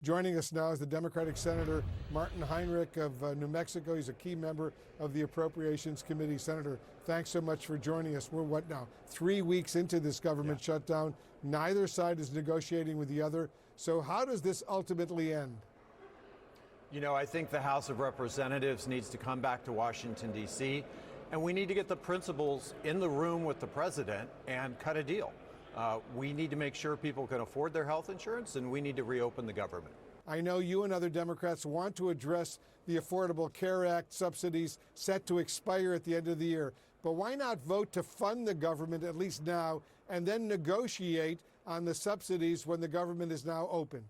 Joining us now is the Democratic Senator Martin Heinrich of New Mexico. He's a key member of the Appropriations Committee. Senator, thanks so much for joining us. We're what now? 3 weeks into this government shutdown. Neither side is negotiating with the other. So how does this ultimately end? You know, I think the House of Representatives needs to come back to Washington, D.C., and we need to get the principals in the room with the president and cut a deal. We need to make sure people can afford their health insurance, and we need to reopen the government. I know you and other Democrats want to address the Affordable Care Act subsidies set to expire at the end of the year. But why not vote to fund the government, at least now, and then negotiate on the subsidies when the government is now open?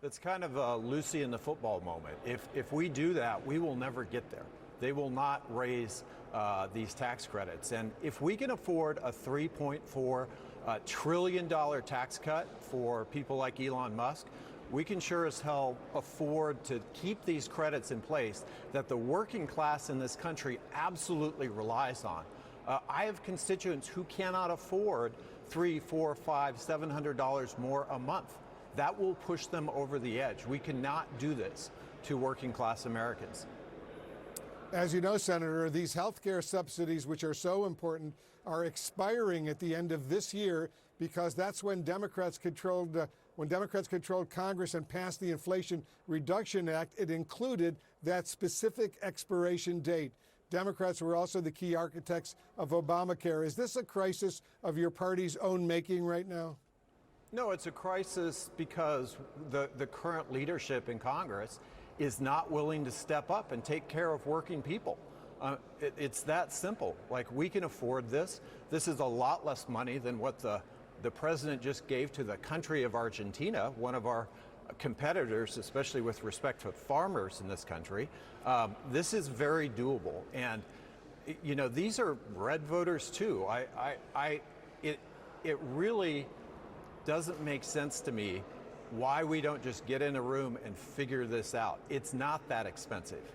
That's kind of a Lucy in the football moment. If we do that, we will never get there. They will not raise these tax credits. And if we can afford a $3.4 trillion tax cut for people like Elon Musk, we can sure as hell afford to keep these credits in place that the working class in this country absolutely relies on. I have constituents who cannot afford $300, $400, $500, $700 more a month. That will push them over the edge. We cannot do this to working class Americans. As you know, Senator, these health care subsidies, which are so important, are expiring at the end of this year because that's when Democrats controlled Congress and passed the Inflation Reduction Act. It included that specific expiration date. Democrats were also the key architects of Obamacare. Is this a crisis of your party's own making right now? No, it's a crisis because the current leadership in Congress is not willing to step up and take care of working people. It's that simple. Like, we can afford this. This is a lot less money than what the president just gave to the country of Argentina, one of our competitors, especially with respect to farmers in this country. This is very doable. And, you know, these are red voters too. It really doesn't make sense to me why we don't just get in a room and figure this out. It's not that expensive.